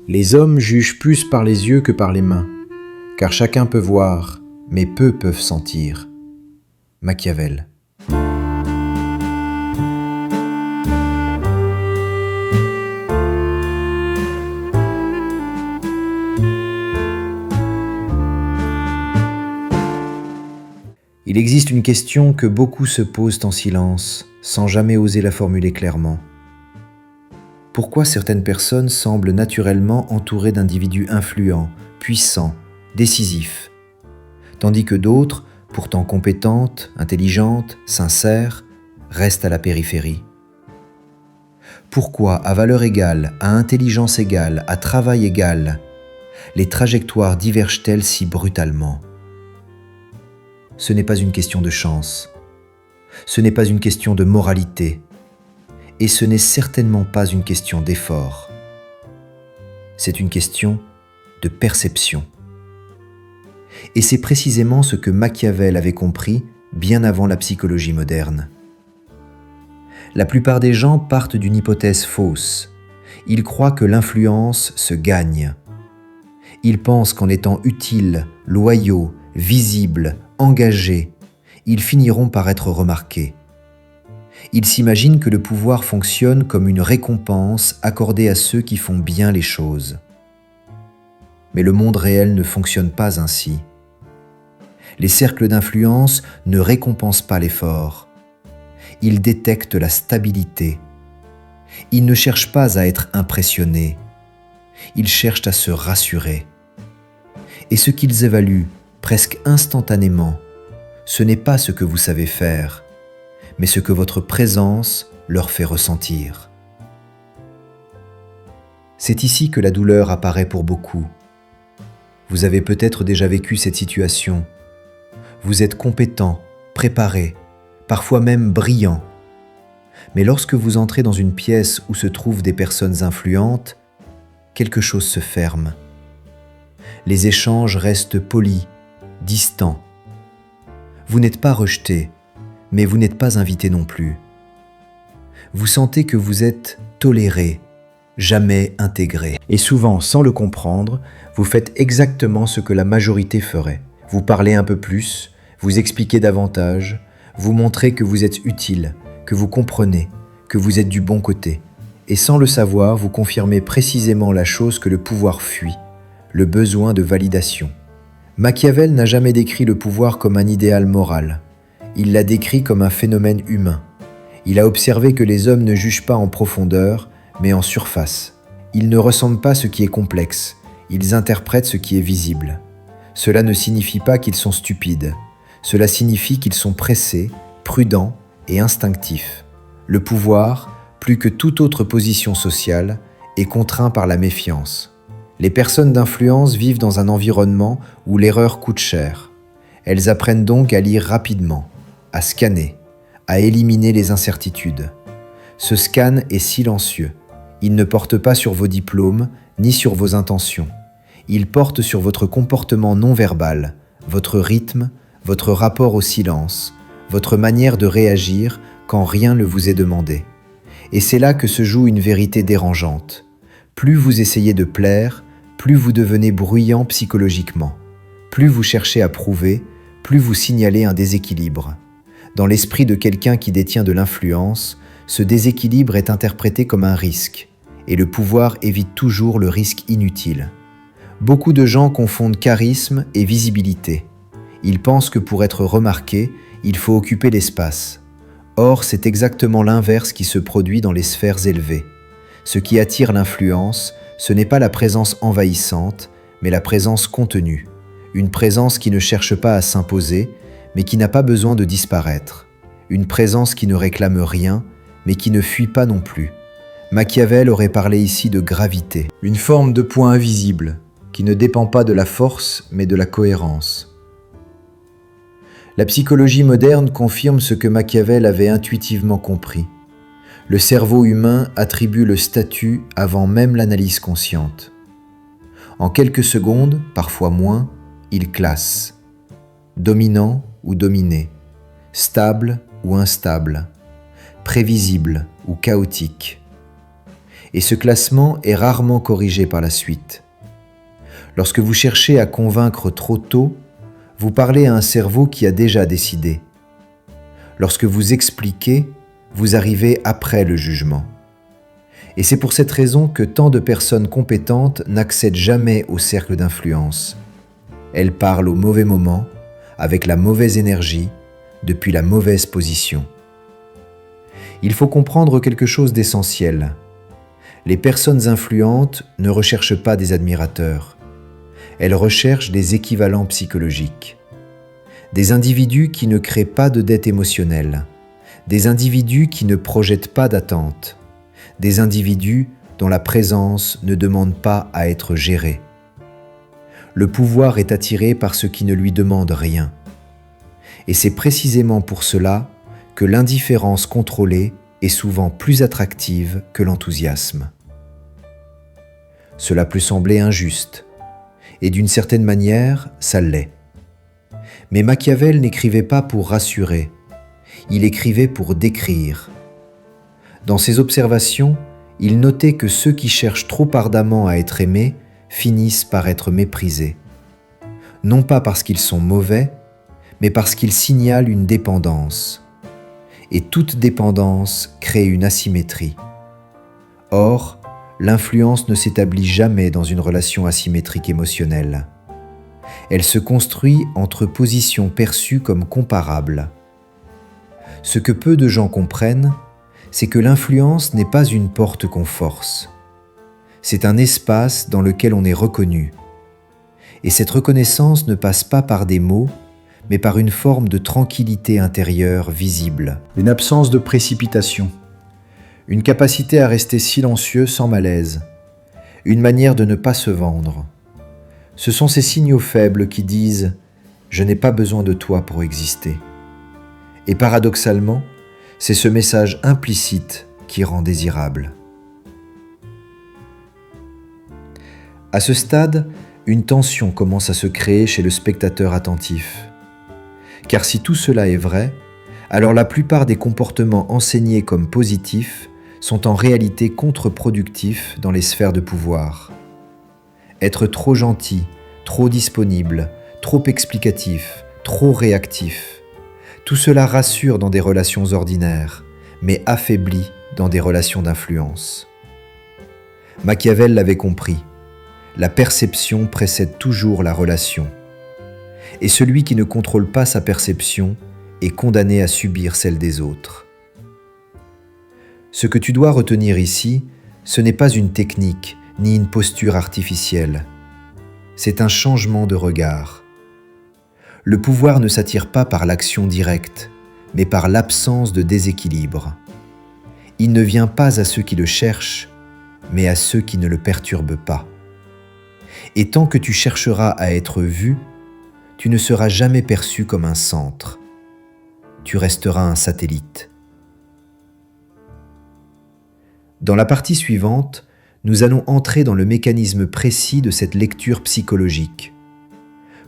Les hommes jugent plus par les yeux que par les mains, car chacun peut voir, mais peu peuvent sentir. Machiavel. Il existe une question que beaucoup se posent en silence, sans jamais oser la formuler clairement. Pourquoi certaines personnes semblent naturellement entourées d'individus influents, puissants, décisifs, tandis que d'autres, pourtant compétentes, intelligentes, sincères, restent à la périphérie? Pourquoi, à valeur égale, à intelligence égale, à travail égal, les trajectoires divergent-elles si brutalement? Ce n'est pas une question de chance, ce n'est pas une question de moralité, et ce n'est certainement pas une question d'effort. C'est une question de perception. Et c'est précisément ce que Machiavel avait compris bien avant la psychologie moderne. La plupart des gens partent d'une hypothèse fausse. Ils croient que l'influence se gagne. Ils pensent qu'en étant utiles, loyaux, visibles, engagés, ils finiront par être remarqués. Ils s'imaginent que le pouvoir fonctionne comme une récompense accordée à ceux qui font bien les choses. Mais le monde réel ne fonctionne pas ainsi. Les cercles d'influence ne récompensent pas l'effort. Ils détectent la stabilité. Ils ne cherchent pas à être impressionnés. Ils cherchent à se rassurer. Et ce qu'ils évaluent presque instantanément, ce n'est pas ce que vous savez faire, mais ce que votre présence leur fait ressentir. C'est ici que la douleur apparaît pour beaucoup. Vous avez peut-être déjà vécu cette situation. Vous êtes compétent, préparé, parfois même brillant. Mais lorsque vous entrez dans une pièce où se trouvent des personnes influentes, quelque chose se ferme. Les échanges restent polis, distants. Vous n'êtes pas rejeté, mais vous n'êtes pas invité non plus. Vous sentez que vous êtes toléré, jamais intégré. Et souvent, sans le comprendre, vous faites exactement ce que la majorité ferait. Vous parlez un peu plus, vous expliquez davantage, vous montrez que vous êtes utile, que vous comprenez, que vous êtes du bon côté. Et sans le savoir, vous confirmez précisément la chose que le pouvoir fuit, le besoin de validation. Machiavel n'a jamais décrit le pouvoir comme un idéal moral. Il l'a décrit comme un phénomène humain. Il a observé que les hommes ne jugent pas en profondeur, mais en surface. Ils ne ressentent pas ce qui est complexe, ils interprètent ce qui est visible. Cela ne signifie pas qu'ils sont stupides. Cela signifie qu'ils sont pressés, prudents et instinctifs. Le pouvoir, plus que toute autre position sociale, est contraint par la méfiance. Les personnes d'influence vivent dans un environnement où l'erreur coûte cher. Elles apprennent donc à lire rapidement, à scanner, à éliminer les incertitudes. Ce scan est silencieux. Il ne porte pas sur vos diplômes, ni sur vos intentions. Il porte sur votre comportement non verbal, votre rythme, votre rapport au silence, votre manière de réagir quand rien ne vous est demandé. Et c'est là que se joue une vérité dérangeante. Plus vous essayez de plaire, plus vous devenez bruyant psychologiquement. Plus vous cherchez à prouver, plus vous signalez un déséquilibre. Dans l'esprit de quelqu'un qui détient de l'influence, ce déséquilibre est interprété comme un risque, et le pouvoir évite toujours le risque inutile. Beaucoup de gens confondent charisme et visibilité. Ils pensent que pour être remarqué, il faut occuper l'espace. Or, c'est exactement l'inverse qui se produit dans les sphères élevées. Ce qui attire l'influence, ce n'est pas la présence envahissante, mais la présence contenue. Une présence qui ne cherche pas à s'imposer, mais qui n'a pas besoin de disparaître. Une présence qui ne réclame rien, mais qui ne fuit pas non plus. Machiavel aurait parlé ici de gravité, une forme de point invisible, qui ne dépend pas de la force, mais de la cohérence. La psychologie moderne confirme ce que Machiavel avait intuitivement compris. Le cerveau humain attribue le statut avant même l'analyse consciente. En quelques secondes, parfois moins, il classe. Dominant ou dominé, stable ou instable, prévisible ou chaotique. Et ce classement est rarement corrigé par la suite. Lorsque vous cherchez à convaincre trop tôt, vous parlez à un cerveau qui a déjà décidé. Lorsque vous expliquez, vous arrivez après le jugement. Et c'est pour cette raison que tant de personnes compétentes n'accèdent jamais au cercle d'influence. Elles parlent au mauvais moment, avec la mauvaise énergie, depuis la mauvaise position. Il faut comprendre quelque chose d'essentiel. Les personnes influentes ne recherchent pas des admirateurs. Elles recherchent des équivalents psychologiques. Des individus qui ne créent pas de dette émotionnelle. Des individus qui ne projettent pas d'attente. Des individus dont la présence ne demande pas à être gérée. Le pouvoir est attiré par ce qui ne lui demande rien. Et c'est précisément pour cela que l'indifférence contrôlée est souvent plus attractive que l'enthousiasme. Cela peut sembler injuste, et d'une certaine manière, ça l'est. Mais Machiavel n'écrivait pas pour rassurer, il écrivait pour décrire. Dans ses observations, il notait que ceux qui cherchent trop ardemment à être aimés finissent par être méprisés. Non pas parce qu'ils sont mauvais, mais parce qu'ils signalent une dépendance. Et toute dépendance crée une asymétrie. Or, l'influence ne s'établit jamais dans une relation asymétrique émotionnelle. Elle se construit entre positions perçues comme comparables. Ce que peu de gens comprennent, c'est que l'influence n'est pas une porte qu'on force. C'est un espace dans lequel on est reconnu. Et cette reconnaissance ne passe pas par des mots, mais par une forme de tranquillité intérieure visible. Une absence de précipitation. Une capacité à rester silencieux sans malaise. Une manière de ne pas se vendre. Ce sont ces signaux faibles qui disent « Je n'ai pas besoin de toi pour exister ». Et paradoxalement, c'est ce message implicite qui rend désirable. À ce stade, une tension commence à se créer chez le spectateur attentif. Car si tout cela est vrai, alors la plupart des comportements enseignés comme positifs sont en réalité contre-productifs dans les sphères de pouvoir. Être trop gentil, trop disponible, trop explicatif, trop réactif, tout cela rassure dans des relations ordinaires, mais affaiblit dans des relations d'influence. Machiavel l'avait compris, la perception précède toujours la relation. Et celui qui ne contrôle pas sa perception est condamné à subir celle des autres. Ce que tu dois retenir ici, ce n'est pas une technique ni une posture artificielle. C'est un changement de regard. Le pouvoir ne s'attire pas par l'action directe, mais par l'absence de déséquilibre. Il ne vient pas à ceux qui le cherchent, mais à ceux qui ne le perturbent pas. Et tant que tu chercheras à être vu, tu ne seras jamais perçu comme un centre. Tu resteras un satellite. Dans la partie suivante, nous allons entrer dans le mécanisme précis de cette lecture psychologique.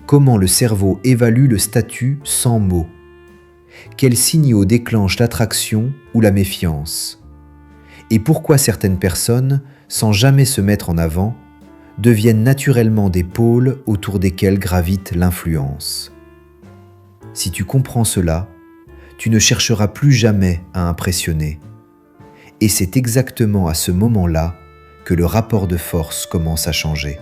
Comment le cerveau évalue le statut sans mots? Quels signaux déclenchent l'attraction ou la méfiance? Et pourquoi certaines personnes, sans jamais se mettre en avant, deviennent naturellement des pôles autour desquels gravite l'influence? Si tu comprends cela, tu ne chercheras plus jamais à impressionner. Et c'est exactement à ce moment-là que le rapport de force commence à changer.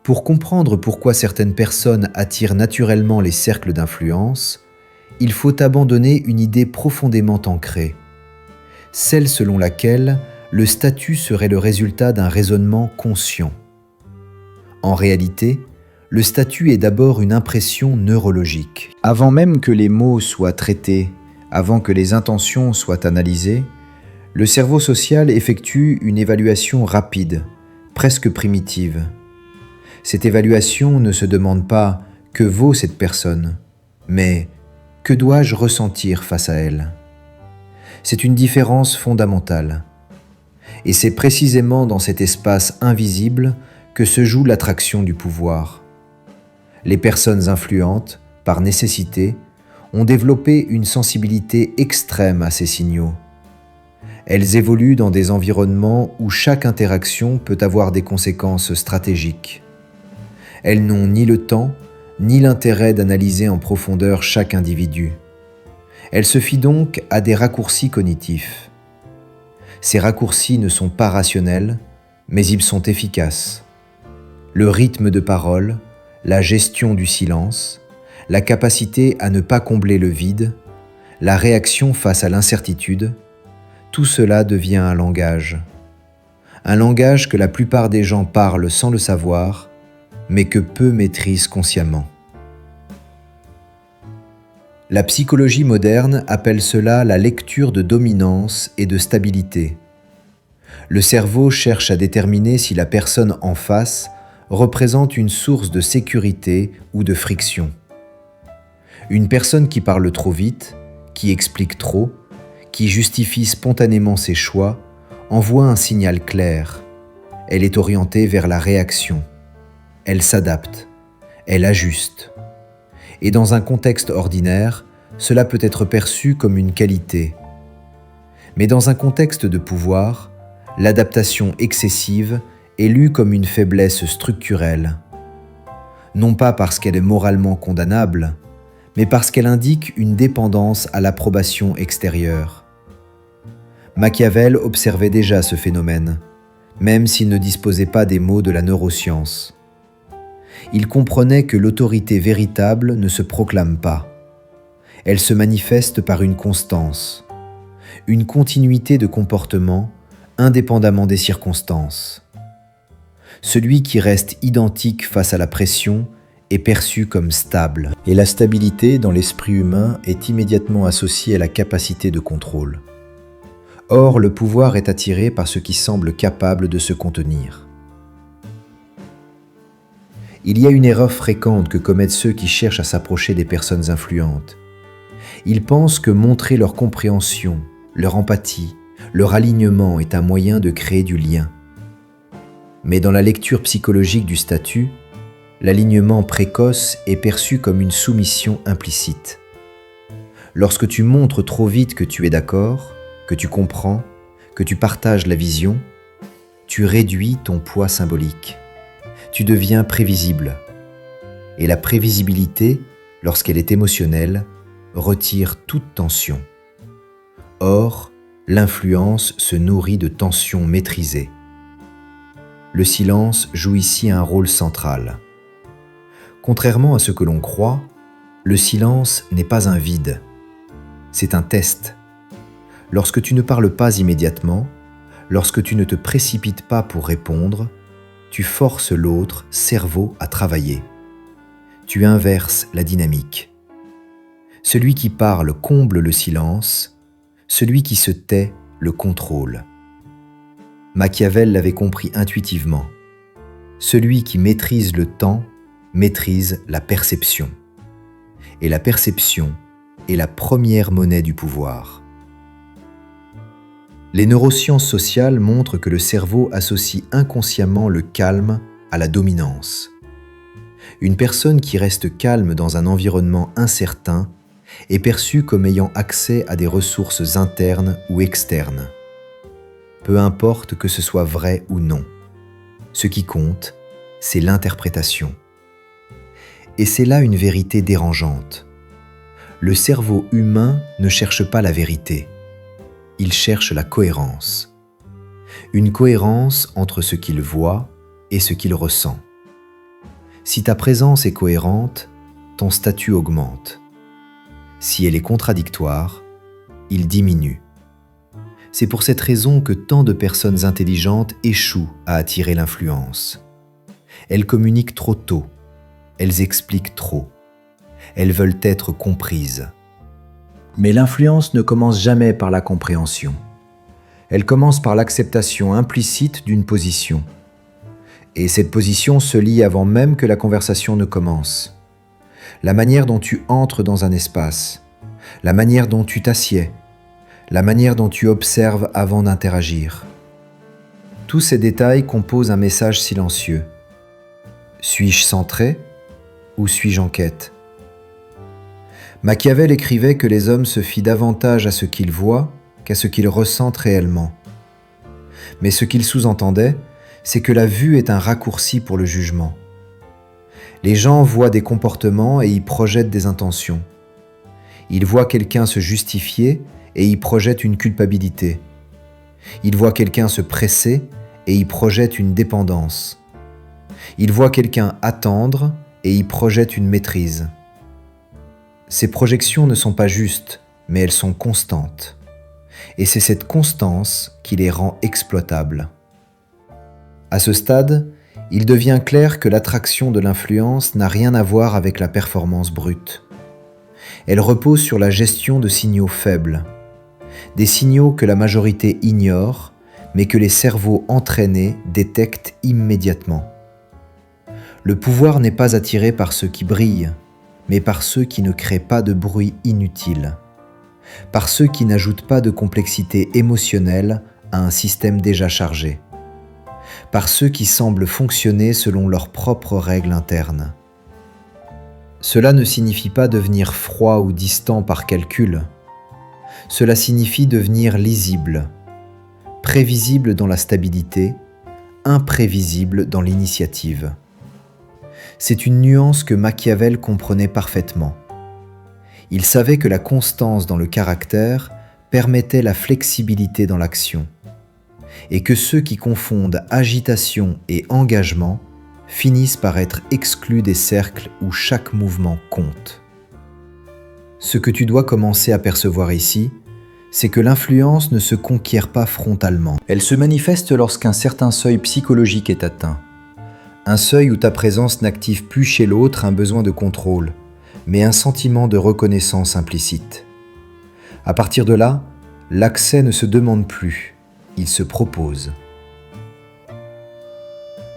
Pour comprendre pourquoi certaines personnes attirent naturellement les cercles d'influence, il faut abandonner une idée profondément ancrée, celle selon laquelle le statut serait le résultat d'un raisonnement conscient. En réalité, le statut est d'abord une impression neurologique. Avant même que les mots soient traités, avant que les intentions soient analysées, le cerveau social effectue une évaluation rapide, presque primitive. Cette évaluation ne se demande pas « que vaut cette personne ?», mais « que dois-je ressentir face à elle ?» C'est une différence fondamentale. Et c'est précisément dans cet espace invisible que se joue l'attraction du pouvoir. Les personnes influentes, par nécessité, ont développé une sensibilité extrême à ces signaux. Elles évoluent dans des environnements où chaque interaction peut avoir des conséquences stratégiques. Elles n'ont ni le temps, ni l'intérêt d'analyser en profondeur chaque individu. Elles se fient donc à des raccourcis cognitifs. Ces raccourcis ne sont pas rationnels, mais ils sont efficaces. Le rythme de parole, la gestion du silence, la capacité à ne pas combler le vide, la réaction face à l'incertitude, tout cela devient un langage. Un langage que la plupart des gens parlent sans le savoir, mais que peu maîtrisent consciemment. La psychologie moderne appelle cela la lecture de dominance et de stabilité. Le cerveau cherche à déterminer si la personne en face représente une source de sécurité ou de friction. Une personne qui parle trop vite, qui explique trop, qui justifie spontanément ses choix, envoie un signal clair. Elle est orientée vers la réaction. Elle s'adapte, elle ajuste. Et dans un contexte ordinaire, cela peut être perçu comme une qualité. Mais dans un contexte de pouvoir, l'adaptation excessive est lue comme une faiblesse structurelle. Non pas parce qu'elle est moralement condamnable, mais parce qu'elle indique une dépendance à l'approbation extérieure. Machiavel observait déjà ce phénomène, même s'il ne disposait pas des mots de la neuroscience. Il comprenait que l'autorité véritable ne se proclame pas. Elle se manifeste par une constance, une continuité de comportement indépendamment des circonstances. Celui qui reste identique face à la pression est perçu comme stable, et la stabilité dans l'esprit humain est immédiatement associée à la capacité de contrôle. Or, le pouvoir est attiré par ce qui semble capable de se contenir. Il y a une erreur fréquente que commettent ceux qui cherchent à s'approcher des personnes influentes. Ils pensent que montrer leur compréhension, leur empathie, leur alignement est un moyen de créer du lien. Mais dans la lecture psychologique du statut, l'alignement précoce est perçu comme une soumission implicite. Lorsque tu montres trop vite que tu es d'accord, que tu comprends, que tu partages la vision, tu réduis ton poids symbolique. Tu deviens prévisible. Et la prévisibilité, lorsqu'elle est émotionnelle, retire toute tension. Or, l'influence se nourrit de tensions maîtrisées. Le silence joue ici un rôle central. Contrairement à ce que l'on croit, le silence n'est pas un vide. C'est un test. Lorsque tu ne parles pas immédiatement, lorsque tu ne te précipites pas pour répondre, tu forces l'autre cerveau à travailler. Tu inverses la dynamique. Celui qui parle comble le silence, celui qui se tait le contrôle. Machiavel l'avait compris intuitivement. Celui qui maîtrise le temps maîtrise la perception. Et la perception est la première monnaie du pouvoir. Les neurosciences sociales montrent que le cerveau associe inconsciemment le calme à la dominance. Une personne qui reste calme dans un environnement incertain est perçue comme ayant accès à des ressources internes ou externes. Peu importe que ce soit vrai ou non. Ce qui compte, c'est l'interprétation. Et c'est là une vérité dérangeante. Le cerveau humain ne cherche pas la vérité. Il cherche la cohérence. Une cohérence entre ce qu'il voit et ce qu'il ressent. Si ta présence est cohérente, ton statut augmente. Si elle est contradictoire, il diminue. C'est pour cette raison que tant de personnes intelligentes échouent à attirer l'influence. Elles communiquent trop tôt, elles expliquent trop, elles veulent être comprises. Mais l'influence ne commence jamais par la compréhension. Elle commence par l'acceptation implicite d'une position. Et cette position se lie avant même que la conversation ne commence. La manière dont tu entres dans un espace, la manière dont tu t'assieds, la manière dont tu observes avant d'interagir. Tous ces détails composent un message silencieux. Suis-je centré ou suis-je en quête ? Machiavel écrivait que les hommes se fient davantage à ce qu'ils voient qu'à ce qu'ils ressentent réellement. Mais ce qu'il sous-entendait, c'est que la vue est un raccourci pour le jugement. Les gens voient des comportements et y projettent des intentions. Ils voient quelqu'un se justifier et y projettent une culpabilité. Ils voient quelqu'un se presser et y projettent une dépendance. Ils voient quelqu'un attendre et y projettent une maîtrise. Ces projections ne sont pas justes, mais elles sont constantes. Et c'est cette constance qui les rend exploitables. À ce stade, il devient clair que l'attraction de l'influence n'a rien à voir avec la performance brute. Elle repose sur la gestion de signaux faibles, des signaux que la majorité ignore, mais que les cerveaux entraînés détectent immédiatement. Le pouvoir n'est pas attiré par ceux qui brillent, mais par ceux qui ne créent pas de bruit inutile, par ceux qui n'ajoutent pas de complexité émotionnelle à un système déjà chargé, par ceux qui semblent fonctionner selon leurs propres règles internes. Cela ne signifie pas devenir froid ou distant par calcul. Cela signifie devenir lisible, prévisible dans la stabilité, imprévisible dans l'initiative. C'est une nuance que Machiavel comprenait parfaitement. Il savait que la constance dans le caractère permettait la flexibilité dans l'action, et que ceux qui confondent agitation et engagement finissent par être exclus des cercles où chaque mouvement compte. Ce que tu dois commencer à percevoir ici, c'est que l'influence ne se conquiert pas frontalement. Elle se manifeste lorsqu'un certain seuil psychologique est atteint. Un seuil où ta présence n'active plus chez l'autre un besoin de contrôle, mais un sentiment de reconnaissance implicite. À partir de là, l'accès ne se demande plus, il se propose.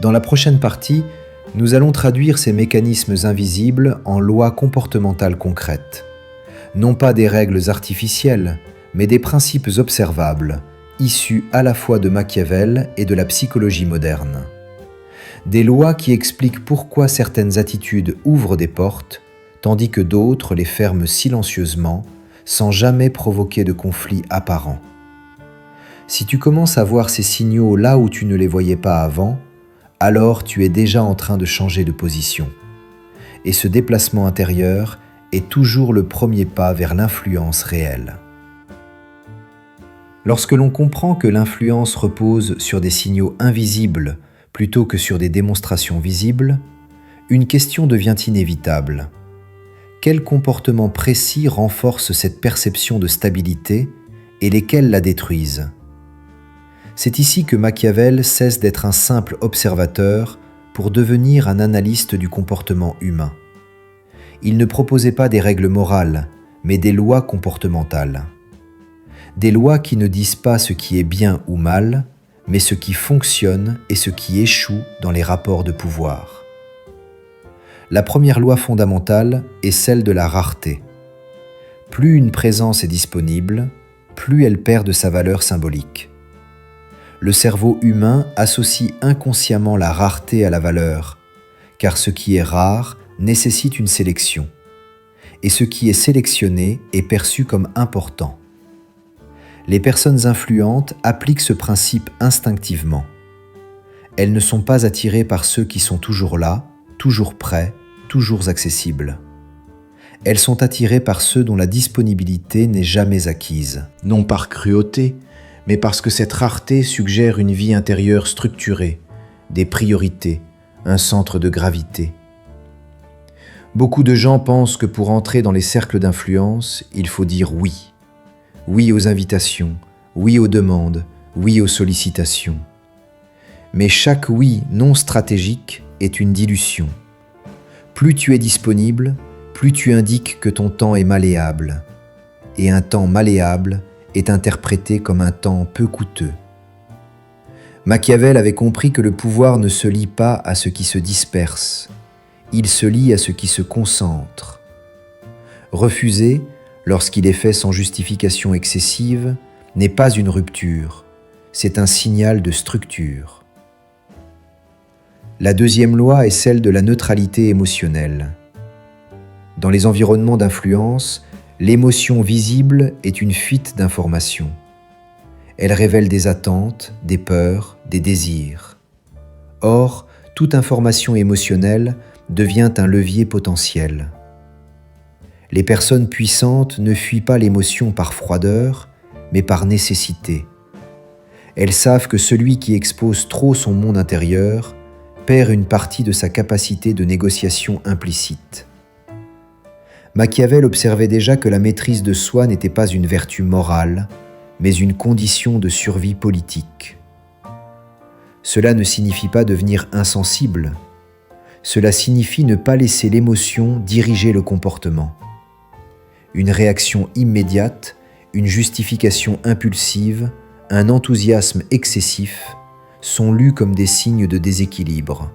Dans la prochaine partie, nous allons traduire ces mécanismes invisibles en lois comportementales concrètes. Non pas des règles artificielles, mais des principes observables, issus à la fois de Machiavel et de la psychologie moderne. Des lois qui expliquent pourquoi certaines attitudes ouvrent des portes, tandis que d'autres les ferment silencieusement, sans jamais provoquer de conflit apparent. Si tu commences à voir ces signaux là où tu ne les voyais pas avant, alors tu es déjà en train de changer de position. Et ce déplacement intérieur est toujours le premier pas vers l'influence réelle. Lorsque l'on comprend que l'influence repose sur des signaux invisibles plutôt que sur des démonstrations visibles, une question devient inévitable. Quels comportements précis renforcent cette perception de stabilité et lesquels la détruisent ? C'est ici que Machiavel cesse d'être un simple observateur pour devenir un analyste du comportement humain. Il ne proposait pas des règles morales, mais des lois comportementales. Des lois qui ne disent pas ce qui est bien ou mal, mais ce qui fonctionne et ce qui échoue dans les rapports de pouvoir. La première loi fondamentale est celle de la rareté. Plus une présence est disponible, plus elle perd de sa valeur symbolique. Le cerveau humain associe inconsciemment la rareté à la valeur, car ce qui est rare nécessite une sélection, et ce qui est sélectionné est perçu comme important. Les personnes influentes appliquent ce principe instinctivement. Elles ne sont pas attirées par ceux qui sont toujours là, toujours prêts, toujours accessibles. Elles sont attirées par ceux dont la disponibilité n'est jamais acquise. Non par cruauté, mais parce que cette rareté suggère une vie intérieure structurée, des priorités, un centre de gravité. Beaucoup de gens pensent que pour entrer dans les cercles d'influence, il faut dire oui. Oui aux invitations, oui aux demandes, oui aux sollicitations. Mais chaque oui non stratégique est une dilution. Plus tu es disponible, plus tu indiques que ton temps est malléable. Et un temps malléable est interprété comme un temps peu coûteux. Machiavel avait compris que le pouvoir ne se lie pas à ce qui se disperse, il se lie à ce qui se concentre. Refuser, lorsqu'il est fait sans justification excessive, n'est pas une rupture, c'est un signal de structure. La deuxième loi est celle de la neutralité émotionnelle. Dans les environnements d'influence, l'émotion visible est une fuite d'informations. Elle révèle des attentes, des peurs, des désirs. Or, toute information émotionnelle devient un levier potentiel. Les personnes puissantes ne fuient pas l'émotion par froideur, mais par nécessité. Elles savent que celui qui expose trop son monde intérieur perd une partie de sa capacité de négociation implicite. Machiavel observait déjà que la maîtrise de soi n'était pas une vertu morale, mais une condition de survie politique. Cela ne signifie pas devenir insensible. Cela signifie ne pas laisser l'émotion diriger le comportement. Une réaction immédiate, une justification impulsive, un enthousiasme excessif sont lus comme des signes de déséquilibre.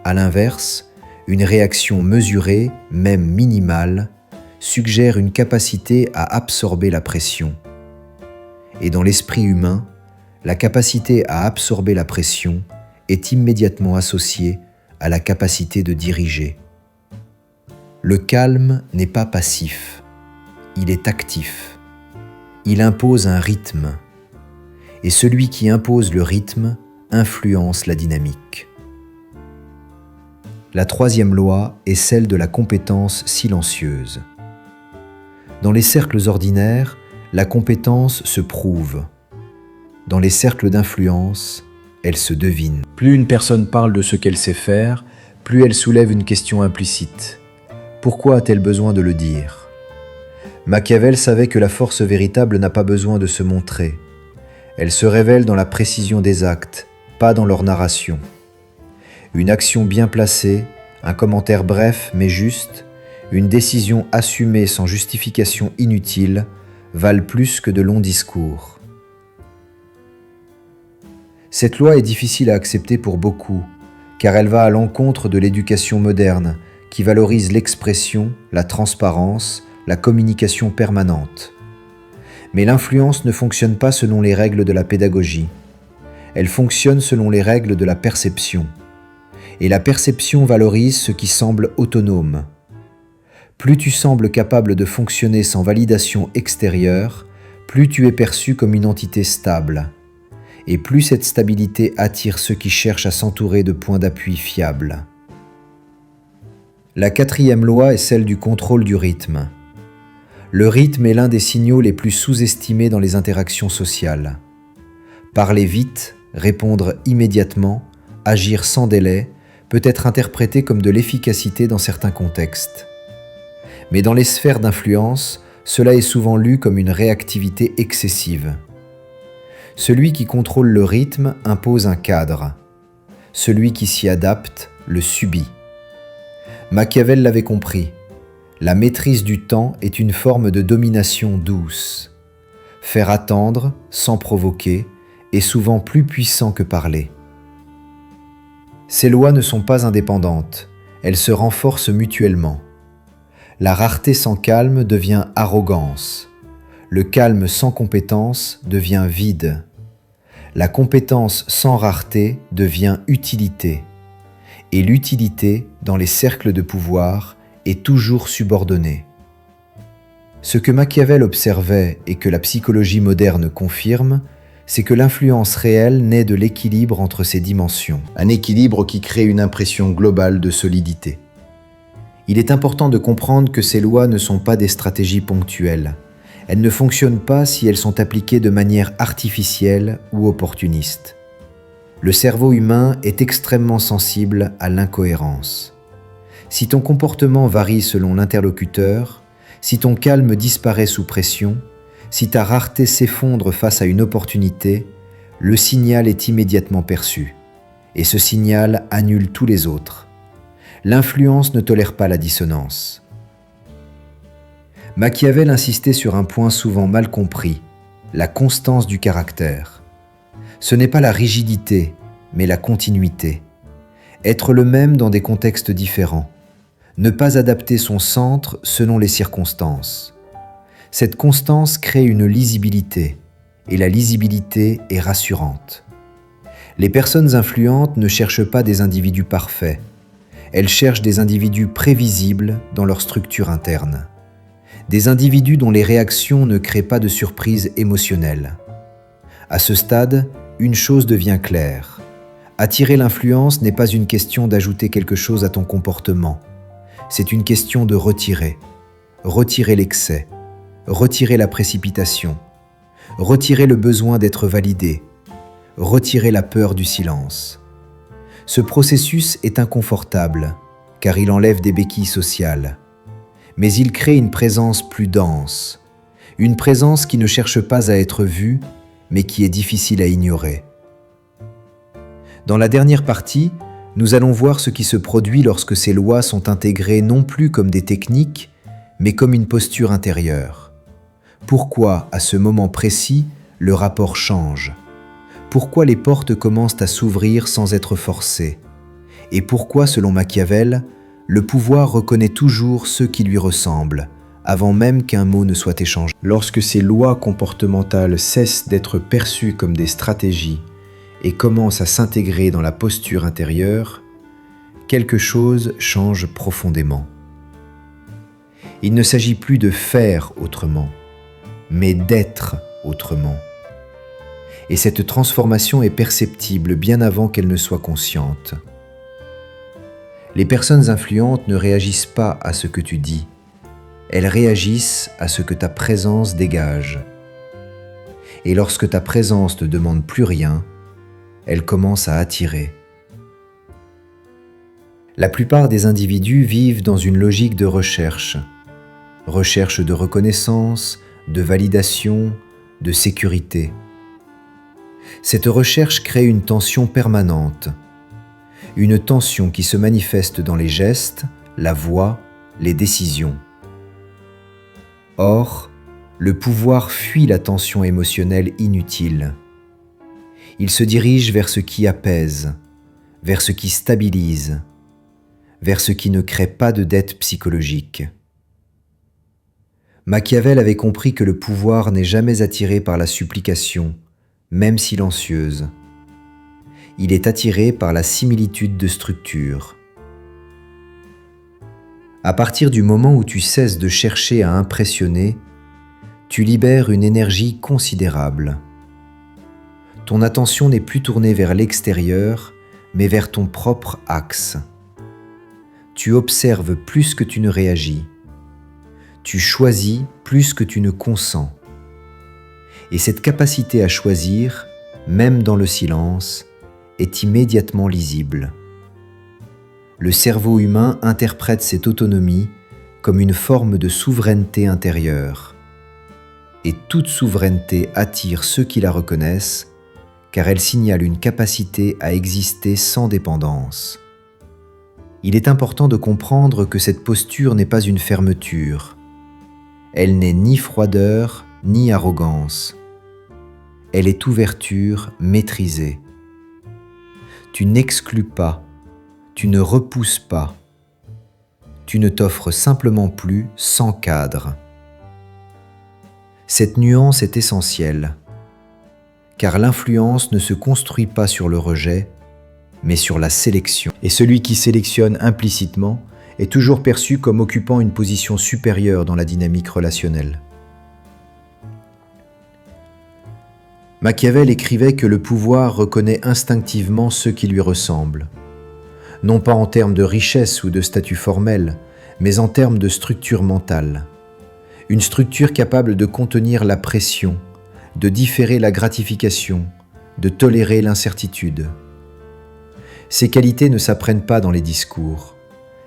À l'inverse, une réaction mesurée, même minimale, suggère une capacité à absorber la pression. Et dans l'esprit humain, la capacité à absorber la pression est immédiatement associée à la capacité de diriger. Le calme n'est pas passif, il est actif. Il impose un rythme. Et celui qui impose le rythme influence la dynamique. La troisième loi est celle de la compétence silencieuse. Dans les cercles ordinaires, la compétence se prouve. Dans les cercles d'influence, elle se devine. Plus une personne parle de ce qu'elle sait faire, plus elle soulève une question implicite. Pourquoi a-t-elle besoin de le dire ? Machiavel savait que la force véritable n'a pas besoin de se montrer. Elle se révèle dans la précision des actes, pas dans leur narration. Une action bien placée, un commentaire bref mais juste, une décision assumée sans justification inutile, valent plus que de longs discours. Cette loi est difficile à accepter pour beaucoup, car elle va à l'encontre de l'éducation moderne, qui valorise l'expression, la transparence, la communication permanente. Mais l'influence ne fonctionne pas selon les règles de la pédagogie. Elle fonctionne selon les règles de la perception. Et la perception valorise ce qui semble autonome. Plus tu sembles capable de fonctionner sans validation extérieure, plus tu es perçu comme une entité stable. Et plus cette stabilité attire ceux qui cherchent à s'entourer de points d'appui fiables. La quatrième loi est celle du contrôle du rythme. Le rythme est l'un des signaux les plus sous-estimés dans les interactions sociales. Parler vite, répondre immédiatement, agir sans délai, peut être interprété comme de l'efficacité dans certains contextes. Mais dans les sphères d'influence, cela est souvent lu comme une réactivité excessive. Celui qui contrôle le rythme impose un cadre. Celui qui s'y adapte le subit. Machiavel l'avait compris. La maîtrise du temps est une forme de domination douce. Faire attendre, sans provoquer, est souvent plus puissant que parler. Ces lois ne sont pas indépendantes, elles se renforcent mutuellement. La rareté sans calme devient arrogance. Le calme sans compétence devient vide. La compétence sans rareté devient utilité. Et l'utilité, dans les cercles de pouvoir, est toujours subordonnée. Ce que Machiavel observait et que la psychologie moderne confirme, c'est que l'influence réelle naît de l'équilibre entre ces dimensions, un équilibre qui crée une impression globale de solidité. Il est important de comprendre que ces lois ne sont pas des stratégies ponctuelles. Elles ne fonctionnent pas si elles sont appliquées de manière artificielle ou opportuniste. Le cerveau humain est extrêmement sensible à l'incohérence. Si ton comportement varie selon l'interlocuteur, si ton calme disparaît sous pression, si ta rareté s'effondre face à une opportunité, le signal est immédiatement perçu. Et ce signal annule tous les autres. L'influence ne tolère pas la dissonance. Machiavel insistait sur un point souvent mal compris, la constance du caractère. Ce n'est pas la rigidité, mais la continuité. Être le même dans des contextes différents. Ne pas adapter son centre selon les circonstances. Cette constance crée une lisibilité, et la lisibilité est rassurante. Les personnes influentes ne cherchent pas des individus parfaits. Elles cherchent des individus prévisibles dans leur structure interne. Des individus dont les réactions ne créent pas de surprise émotionnelle. À ce stade, une chose devient claire. Attirer l'influence n'est pas une question d'ajouter quelque chose à ton comportement. C'est une question de retirer. Retirer l'excès. Retirer la précipitation. Retirer le besoin d'être validé. Retirer la peur du silence. Ce processus est inconfortable, car il enlève des béquilles sociales. Mais il crée une présence plus dense. Une présence qui ne cherche pas à être vue, mais qui est difficile à ignorer. Dans la dernière partie, nous allons voir ce qui se produit lorsque ces lois sont intégrées non plus comme des techniques, mais comme une posture intérieure. Pourquoi, à ce moment précis, le rapport change? Pourquoi les portes commencent à s'ouvrir sans être forcées? Et pourquoi, selon Machiavel, le pouvoir reconnaît toujours ceux qui lui ressemblent, avant même qu'un mot ne soit échangé? Lorsque ces lois comportementales cessent d'être perçues comme des stratégies et commencent à s'intégrer dans la posture intérieure, quelque chose change profondément. Il ne s'agit plus de faire autrement, mais d'être autrement. Et cette transformation est perceptible bien avant qu'elle ne soit consciente. Les personnes influentes ne réagissent pas à ce que tu dis, elles réagissent à ce que ta présence dégage. Et lorsque ta présence ne demande plus rien, elle commence à attirer. La plupart des individus vivent dans une logique de recherche. Recherche de reconnaissance, de validation, de sécurité. Cette recherche crée une tension permanente. Une tension qui se manifeste dans les gestes, la voix, les décisions. Or, le pouvoir fuit la tension émotionnelle inutile. Il se dirige vers ce qui apaise, vers ce qui stabilise, vers ce qui ne crée pas de dette psychologique. Machiavel avait compris que le pouvoir n'est jamais attiré par la supplication, même silencieuse. Il est attiré par la similitude de structure. À partir du moment où tu cesses de chercher à impressionner, tu libères une énergie considérable. Ton attention n'est plus tournée vers l'extérieur, mais vers ton propre axe. Tu observes plus que tu ne réagis. Tu choisis plus que tu ne consens. Et cette capacité à choisir, même dans le silence, est immédiatement lisible. Le cerveau humain interprète cette autonomie comme une forme de souveraineté intérieure. Et toute souveraineté attire ceux qui la reconnaissent, car elle signale une capacité à exister sans dépendance. Il est important de comprendre que cette posture n'est pas une fermeture. Elle n'est ni froideur, ni arrogance. Elle est ouverture maîtrisée. Tu n'exclus pas, tu ne repousses pas. Tu ne t'offres simplement plus sans cadre. Cette nuance est essentielle, car l'influence ne se construit pas sur le rejet, mais sur la sélection. Et celui qui sélectionne implicitement est toujours perçu comme occupant une position supérieure dans la dynamique relationnelle. Machiavel écrivait que le pouvoir reconnaît instinctivement ceux qui lui ressemblent, non pas en termes de richesse ou de statut formel, mais en termes de structure mentale. Une structure capable de contenir la pression, de différer la gratification, de tolérer l'incertitude. Ces qualités ne s'apprennent pas dans les discours.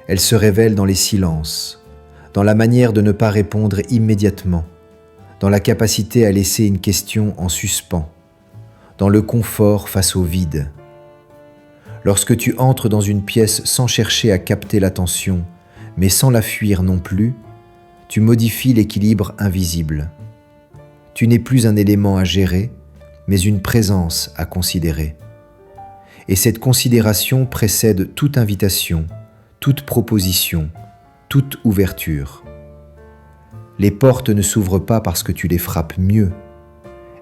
Elles se révèlent dans les silences, dans la manière de ne pas répondre immédiatement, dans la capacité à laisser une question en suspens, dans le confort face au vide. Lorsque tu entres dans une pièce sans chercher à capter l'attention, mais sans la fuir non plus, tu modifies l'équilibre invisible. Tu n'es plus un élément à gérer, mais une présence à considérer. Et cette considération précède toute invitation, toute proposition, toute ouverture. Les portes ne s'ouvrent pas parce que tu les frappes mieux.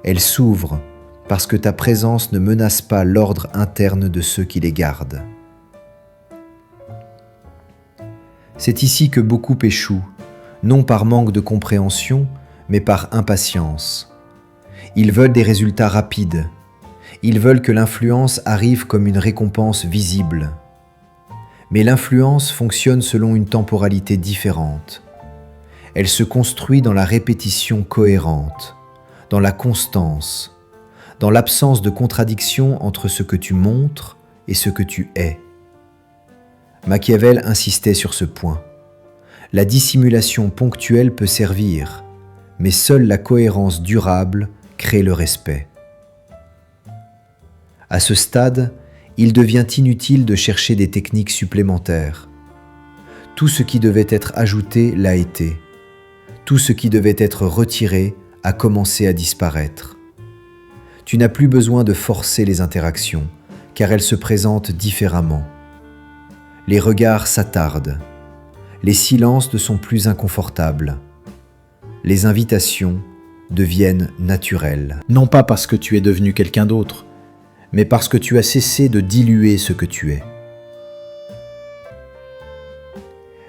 Elles s'ouvrent parce que ta présence ne menace pas l'ordre interne de ceux qui les gardent. C'est ici que beaucoup échouent, non par manque de compréhension, mais par impatience. Ils veulent des résultats rapides. Ils veulent que l'influence arrive comme une récompense visible. Mais l'influence fonctionne selon une temporalité différente. Elle se construit dans la répétition cohérente, dans la constance, dans l'absence de contradiction entre ce que tu montres et ce que tu es. Machiavel insistait sur ce point. La dissimulation ponctuelle peut servir, mais seule la cohérence durable crée le respect. À ce stade, il devient inutile de chercher des techniques supplémentaires. Tout ce qui devait être ajouté l'a été. Tout ce qui devait être retiré a commencé à disparaître. Tu n'as plus besoin de forcer les interactions, car elles se présentent différemment. Les regards s'attardent. Les silences ne sont plus inconfortables. Les invitations deviennent naturelles. Non pas parce que tu es devenu quelqu'un d'autre, mais parce que tu as cessé de diluer ce que tu es.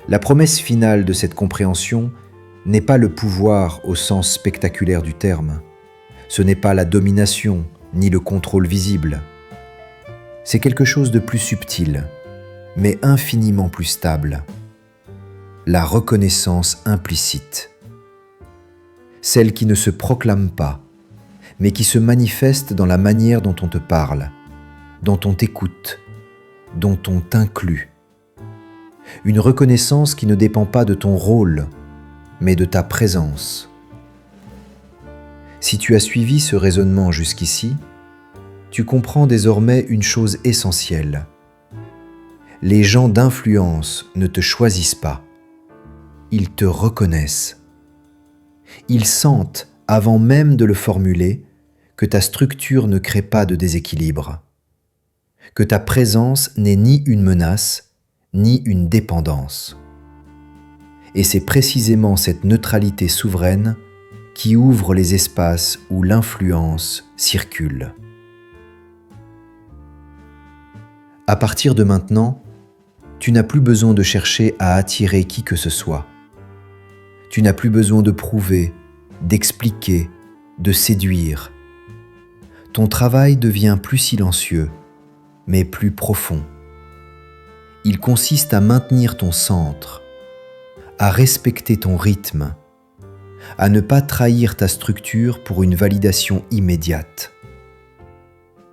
La promesse finale de cette compréhension n'est pas le pouvoir au sens spectaculaire du terme. Ce n'est pas la domination ni le contrôle visible. C'est quelque chose de plus subtil, mais infiniment plus stable. La reconnaissance implicite. Celle qui ne se proclame pas, mais qui se manifeste dans la manière dont on te parle, dont on t'écoute, dont on t'inclut. Une reconnaissance qui ne dépend pas de ton rôle, mais de ta présence. Si tu as suivi ce raisonnement jusqu'ici, tu comprends désormais une chose essentielle. Les gens d'influence ne te choisissent pas. Ils te reconnaissent. Ils sentent, avant même de le formuler, que ta structure ne crée pas de déséquilibre, que ta présence n'est ni une menace, ni une dépendance. Et c'est précisément cette neutralité souveraine qui ouvre les espaces où l'influence circule. À partir de maintenant, tu n'as plus besoin de chercher à attirer qui que ce soit. Tu n'as plus besoin de prouver, d'expliquer, de séduire. Ton travail devient plus silencieux, mais plus profond. Il consiste à maintenir ton centre, à respecter ton rythme, à ne pas trahir ta structure pour une validation immédiate.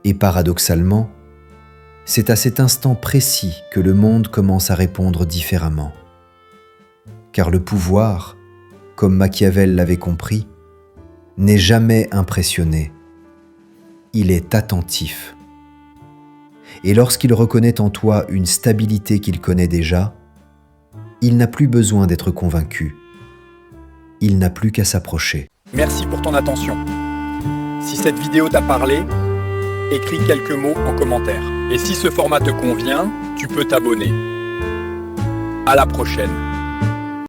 Et paradoxalement, c'est à cet instant précis que le monde commence à répondre différemment. Car le pouvoir, comme Machiavel l'avait compris, n'est jamais impressionné. Il est attentif. Et lorsqu'il reconnaît en toi une stabilité qu'il connaît déjà, il n'a plus besoin d'être convaincu. Il n'a plus qu'à s'approcher. Merci pour ton attention. Si cette vidéo t'a parlé, écris quelques mots en commentaire. Et si ce format te convient, tu peux t'abonner. À la prochaine.